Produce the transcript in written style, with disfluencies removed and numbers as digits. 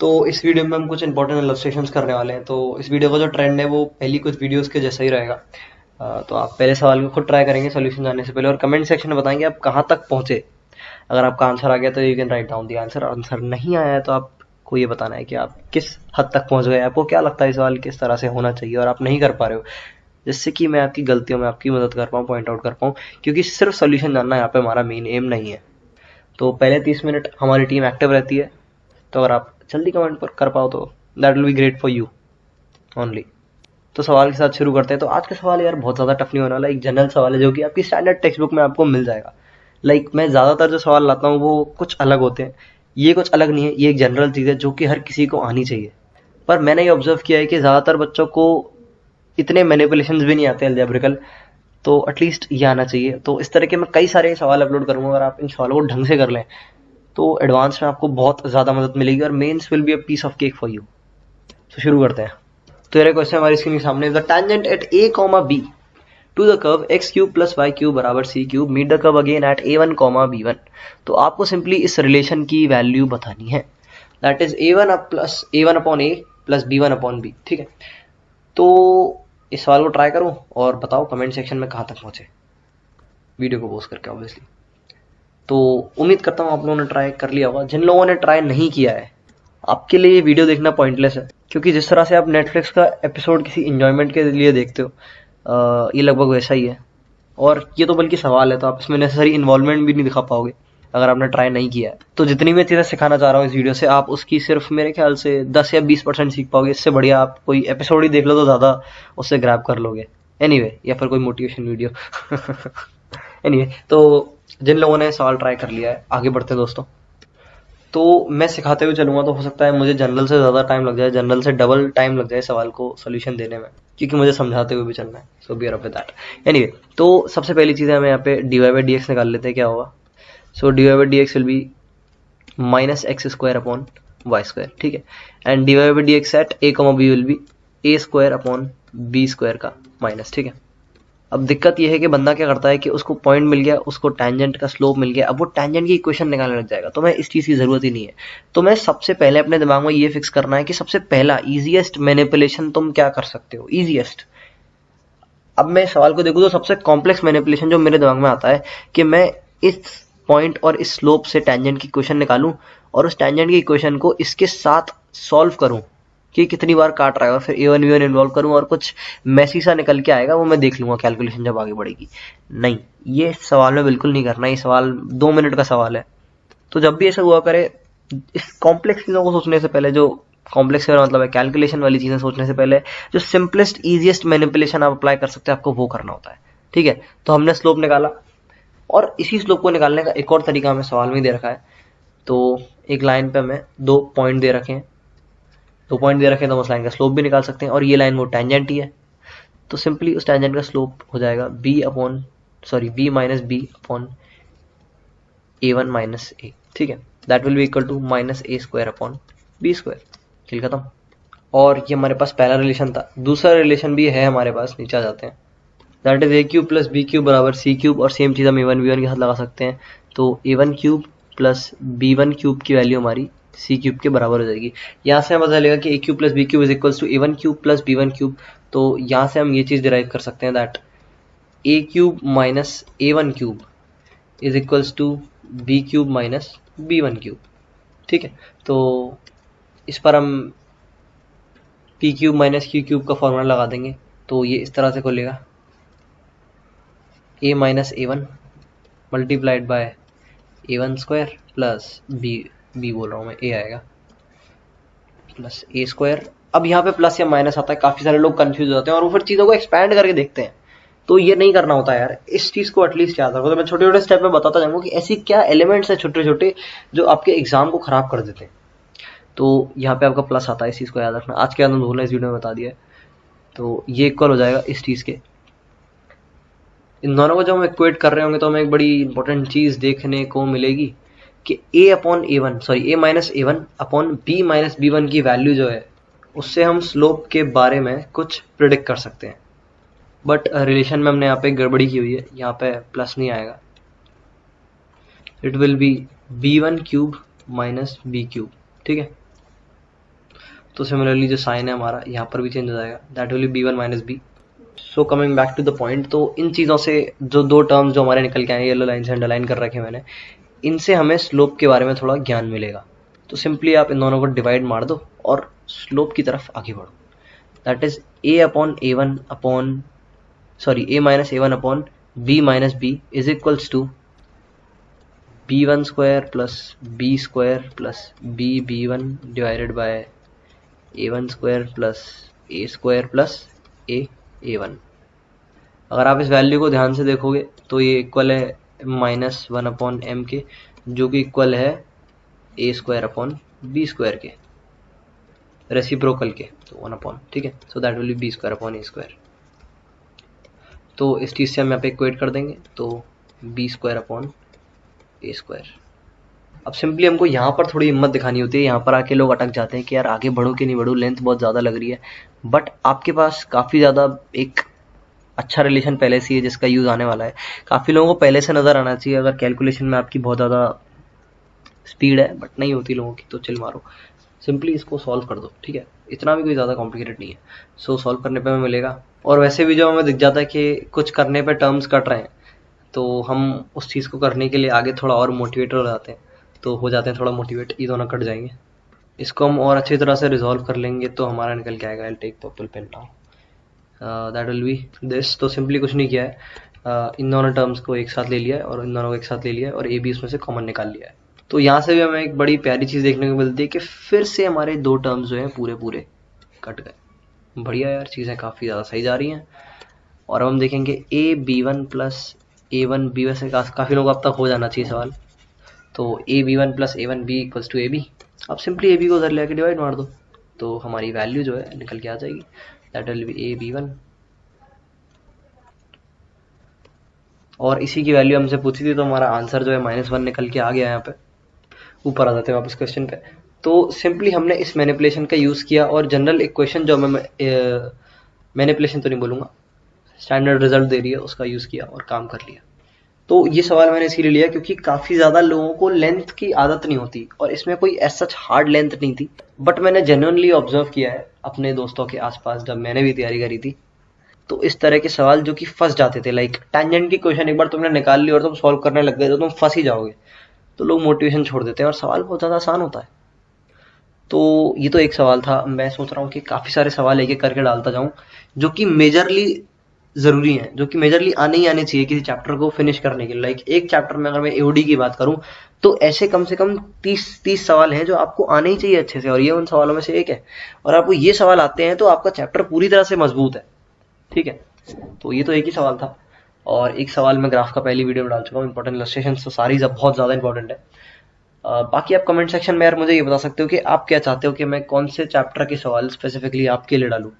तो इस वीडियो में हम कुछ इंपॉर्टेंट इलस्ट्रेशंस करने वाले हैं। तो इस वीडियो का जो ट्रेंड है वो पहली कुछ वीडियोस के जैसा ही रहेगा। तो आप पहले सवाल को खुद ट्राई करेंगे सोल्यूशन जानने से पहले, और कमेंट सेक्शन में बताएंगे आप कहाँ तक पहुंचे। अगर आपका आंसर आ गया तो you can write down the answer, answer नहीं आया है तो आपको ये बताना है कि आप किस हद तक पहुंच गए, आपको क्या लगता है सवाल किस तरह से होना चाहिए और आप नहीं कर पा रहे हो, जिससे कि मैं आपकी गलतियों में आपकी मदद कर पाऊँ, पॉइंट आउट कर पाऊँ, क्योंकि सिर्फ सोल्यूशन जानना यहाँ पे हमारा मेन एम नहीं है। तो पहले 30 मिनट हमारी टीम एक्टिव रहती है, तो अगर आप जल्दी कमेंट पर कर पाओ तो that will be great for you only. तो सवाल के साथ शुरू करते हैं। तो आज का सवाल यार बहुत ज़्यादा टफ नहीं होने वाला, एक जनरल सवाल है जो कि आपकी स्टैंडर्ड टेक्स्ट बुक में आपको मिल जाएगा। मैं ज़्यादातर जो सवाल लाता हूँ वो कुछ अलग होते हैं, ये कुछ अलग नहीं है, ये एक जनरल चीज़ है जो कि हर किसी को आनी चाहिए। पर मैंने ये ऑब्जर्व किया है कि ज़्यादातर बच्चों को इतने मैनिपुलेशंस भी नहीं आते अलजेब्रिकल, तो एटलीस्ट ये आना चाहिए। तो इस तरह के मैं कई सारे सवाल अपलोड करूँगा, अगर आप इन सवालों को ढंग से कर लें तो एडवांस में आपको बहुत ज़्यादा मदद मिलेगी और mains will be a piece of cake for you. तो शुरू करते हैं। तो ये क्वेश्चन हमारी स्क्रीन के सामने, the tangent at a, b to the curve x cube plus y cube बराबर c cube, meet the curve again at a1, b1। तो आपको सिंपली इस रिलेशन की वैल्यू बतानी है, that is a1 plus a1 upon a plus b1 upon b। ठीक है, तो इस सवाल को ट्राई करो और बताओ कमेंट सेक्शन में कहाँ तक पहुंचे, वीडियो को पोस्ट करके ऑब्वियसली। तो उम्मीद करता हूँ आप लोगों ने ट्राई कर लिया होगा। जिन लोगों ने ट्राई नहीं किया है, आपके लिए ये वीडियो देखना पॉइंटलेस है, क्योंकि जिस तरह से आप नेटफ्लिक्स का एपिसोड किसी इंजॉयमेंट के लिए देखते हो, ये लगभग वैसा ही है। और ये तो बल्कि सवाल है, तो आप इसमें नेसेसरी इन्वॉल्वमेंट भी नहीं दिखा पाओगे अगर आपने ट्राई नहीं किया है। तो जितनी मैं चीज़ें सिखाना चाह रहा हूँ इस वीडियो से, आप उसकी सिर्फ मेरे ख्याल से 10 या 20% सीख पाओगे। इससे बढ़िया आप कोई एपिसोड ही देख लो तो ज़्यादा उससे ग्रैब कर लोगे। एनीवे, या फिर कोई मोटिवेशन वीडियो। एनीवे, तो जिन लोगों ने सवाल ट्राई कर लिया है, आगे बढ़ते हैं दोस्तों। तो मैं सिखाते हुए चलूँगा, तो हो सकता है मुझे जनरल से ज़्यादा टाइम लग जाए, जनरल से डबल टाइम लग जाए सवाल को सोल्यूशन देने में, क्योंकि मुझे समझाते हुए भी चलना है। So be aware with that. Anyway, तो सबसे पहली चीज़ है, हमें यहाँ पे d y by d x निकाल लेते हैं, क्या होगा। So d y by d x will be minus x square upon y square. ठीक है, and d y by d x at a, b will be a square upon b square का minus. ठीक है, अब दिक्कत यह है कि बंदा क्या करता है कि उसको पॉइंट मिल गया, उसको टैंजेंट का स्लोप मिल गया, अब वो टैंजेंट की इक्वेशन निकालने लग जाएगा। तो मैं इस चीज़ की ज़रूरत ही नहीं है। तो मैं सबसे पहले अपने दिमाग में ये फिक्स करना है कि सबसे पहला ईजिएस्ट मैनिपुलेशन तुम क्या कर सकते हो, ईजिएस्ट। अब मैं सवाल को देखूँ तो सबसे कॉम्प्लेक्स मैनिपुलेशन जो मेरे दिमाग में आता है कि मैं इस पॉइंट और इस स्लोप से टैंजेंट की इक्वेशन निकालूं और उस टैंजेंट की इक्वेशन को इसके साथ सॉल्व करूं कि कितनी बार काट रहा है, और फिर a1 v1 इन्वॉल्व करूं और कुछ मैसी सा निकल के आएगा, वो मैं देख लूंगा कैलकुलेशन जब आगे बढ़ेगी। नहीं, ये सवाल में बिल्कुल नहीं करना। ये सवाल 2 मिनट का सवाल है। तो जब भी ऐसा हुआ करे, इस कॉम्प्लेक्स चीज़ों को सोचने से पहले, जो कॉम्प्लेक्स का मतलब है कैलकुलेशन वाली चीज़ें सोचने से पहले, जो सिंपलेस्ट ईजिएस्ट मैनिपुलेशन आप अप्लाई कर सकते हैं, आपको वो करना होता है। ठीक है, तो हमने स्लोप निकाला, और इसी स्लोप को निकालने का एक और तरीका हमें सवाल में दे रखा है। तो एक लाइन पे हमें 2 पॉइंट दे रखे हैं, 2 पॉइंट दे रखे हैं, तो उस लाइन का स्लोप भी निकाल सकते हैं, और ये लाइन वो टैंजेंट ही है। तो सिंपली उस टैंजेंट का स्लोप हो जाएगा b minus b upon a1 minus a। ठीक है, that will be equal to minus a square upon b square. खेल खत्म। और ये हमारे पास पहला रिलेशन था। दूसरा रिलेशन भी है हमारे पास, नीचे आ जाते हैं। That is a cube plus b cube बराबर c क्यूब, और सेम चीज़ हम a1 b1 के साथ लगा सकते हैं। तो a1 cube plus b1 cube की वैल्यू हमारी c क्यूब के बराबर हो जाएगी। यहाँ से हमें पता चलेगा कि a cube plus b cube is equals to a1 cube plus b1 cube. तो यहाँ से हम ये चीज़ डिराइव कर सकते हैं, that a cube minus a1 cube is equals to b cube minus b1 cube. ठीक है, तो इस पर हम p cube minus q cube का फॉर्मूला लगा देंगे। तो ये इस तरह से खुलेगा, a minus a1 multiplied by a1 square plus b बोल रहा हूँ मैं, a आएगा प्लस a स्क्वायर। अब यहाँ पे प्लस या माइनस आता है, काफ़ी सारे लोग कंफ्यूज हो जाते हैं और वो फिर चीज़ों को एक्सपैंड करके देखते हैं। तो ये नहीं करना होता यार, इस चीज़ को एटलीस्ट याद रखो। तो मैं छोटे छोटे स्टेप में बताता जाऊँगा कि ऐसी क्या एलिमेंट्स हैं छोटे छोटे जो आपके एग्जाम को खराब कर देते हैं। तो यहाँ पे आपका प्लस आता है, इस चीज़ को याद रखना। आज के अंदर भूलना, इस वीडियो में बता दिया है। तो ये इक्वल हो जाएगा इस चीज़ के। इन दोनों को जब हम इक्वेट कर रहे होंगे तो हमें एक बड़ी इंपॉर्टेंट चीज़ देखने को मिलेगी कि a upon a1 sorry a minus a1 upon b minus b1 की वैल्यू जो है, उससे हम स्लोप के बारे में कुछ प्रिडिक्ट कर सकते हैं। बट रिलेशन में हमने यहाँ पे गड़बड़ी की हुई है, यहाँ पे प्लस नहीं आएगा, it will be b1 cube minus b cube. ठीक है, तो सिमिलरली जो साइन है हमारा यहाँ पर भी चेंज हो जाएगा, that will be b1 minus B. So coming back to the point, तो इन चीज़ों से जो दो टर्म्स जो हमारे निकल के आए, येलो लाइन से अंडरलाइन कर रखे हैं मैंने, इनसे हमें स्लोप के बारे में थोड़ा ज्ञान मिलेगा। तो सिंपली आप इन दोनों को डिवाइड मार दो और स्लोप की तरफ आगे बढ़ो। That is a minus a1 upon b minus b is equals to b1 square plus b square plus b1 divided by a1 square plus a square plus a1। अगर आप इस वैल्यू को ध्यान से देखोगे तो ये इक्वल है -1 अपॉन m के, जो कि इक्वल है a square upon b square के, रेसिप्रोकल के, तो 1 अपॉन, ठीक है। So that will B b square upon a square. तो इस चीज़ से हम यहाँ पे इक्वेट कर देंगे, तो b square upon a square. अब सिंपली हमको यहाँ पर थोड़ी हिम्मत दिखानी होती है, यहाँ पर आके लोग अटक जाते हैं कि यार आगे बढ़ो कि नहीं बढ़ो, लेंथ बहुत ज़्यादा लग रही है। बट आपके पास काफ़ी ज़्यादा एक अच्छा रिलेशन पहले से ही है जिसका यूज़ आने वाला है। काफ़ी लोगों को पहले से नज़र आना चाहिए अगर कैलकुलेशन में आपकी बहुत ज़्यादा स्पीड है, बट नहीं होती लोगों की, तो चिल मारो, सिंपली इसको सॉल्व कर दो, ठीक है। इतना भी कोई ज़्यादा कॉम्प्लिकेटेड नहीं है। सो सॉल्व करने पे हमें मिलेगा, और वैसे भी जब हमें दिख जाता है कि कुछ करने पे टर्म्स कट रहे हैं, तो हम उस चीज़ को करने के लिए आगे थोड़ा और मोटिवेट हो जाते हैं, तो हो जाते हैं थोड़ा मोटिवेट, ये दोनों कट जाएंगे। इसको हम और अच्छी तरह से रिजॉल्व कर लेंगे तो हमारा निकल के आएगा। I take purple pen now, that will be this. तो सिंपली कुछ नहीं किया है, इन दोनों टर्म्स को एक साथ ले लिया है और इन दोनों को एक साथ ले लिया है और ए बी इसमें से कॉमन निकाल लिया है। तो यहाँ से भी हमें एक बड़ी प्यारी चीज़ देखने को मिलती है कि फिर से हमारे दो टर्म्स जो हैं पूरे पूरे कट गए। बढ़िया यार, चीज़ें काफ़ी ज़्यादा सही जा रही हैं। और अब हम देखेंगे A B one plus A one B, वैसे काफ़ी लोग अब तक हो जाना चाहिए सवाल। तो A B one plus A one B equals to A B. अब सिंपली ए बी को उधर ले आके डिवाइड मार दो, तो हमारी वैल्यू जो है निकल के आ जाएगी, that will be A B one. और इसी की वैल्यू हमसे पूछी थी, तो हमारा आंसर जो है -1 निकल के आ गया। यहाँ पे ऊपर आ जाते हैं वापस क्वेश्चन पे। तो सिंपली हमने इस मैनिपुलेशन का यूज़ किया और जनरल इक्वेशन जो हमें मैनिपुलेशन तो नहीं बोलूँगा, स्टैंडर्ड रिजल्ट दे रही है, उसका यूज़ किया और काम कर लिया। तो ये सवाल मैंने इसीलिए लिया क्योंकि काफ़ी ज़्यादा लोगों को लेंथ की आदत नहीं होती और इसमें कोई एज सच हार्ड लेंथ नहीं थी। बट मैंने जेन्युइनली ऑब्जर्व किया है अपने दोस्तों के आसपास, जब मैंने भी तैयारी करी थी, तो इस तरह के सवाल जो कि फंस जाते थे, लाइक टेंजेंट की क्वेश्चन एक बार तुमने निकाल ली और तुम सॉल्व करने लग गए तो तुम फंस ही जाओगे, तो लोग मोटिवेशन छोड़ देते हैं और सवाल बहुत ज़्यादा आसान होता है। तो ये तो एक सवाल था, मैं सोच रहा हूँ कि काफ़ी सारे सवाल एक एक करके डालता जाऊँ जो कि मेजरली ज़रूरी हैं, जो कि मेजरली आने ही आने चाहिए किसी चैप्टर को फिनिश करने के लिए। लाइक एक चैप्टर में अगर मैं एओडी की बात करूँ तो ऐसे कम से कम 30 सवाल हैं जो आपको आने ही चाहिए अच्छे से, और ये उन सवालों में से एक है। और आपको ये सवाल आते हैं तो आपका चैप्टर पूरी तरह से मजबूत है, ठीक है। तो ये तो एक ही सवाल था, और एक सवाल मैं ग्राफ का पहली वीडियो में डाल चुका हूँ। इंपॉर्टेंट इलस्ट्रेशन तो सारी बहुत ज़्यादा इंपॉर्टेंट है। बाकी आप कमेंट सेक्शन में यार मुझे ये बता सकते हो कि आप क्या चाहते हो कि मैं कौन से चैप्टर के सवाल स्पेसिफिकली आपके लिए डालूँ।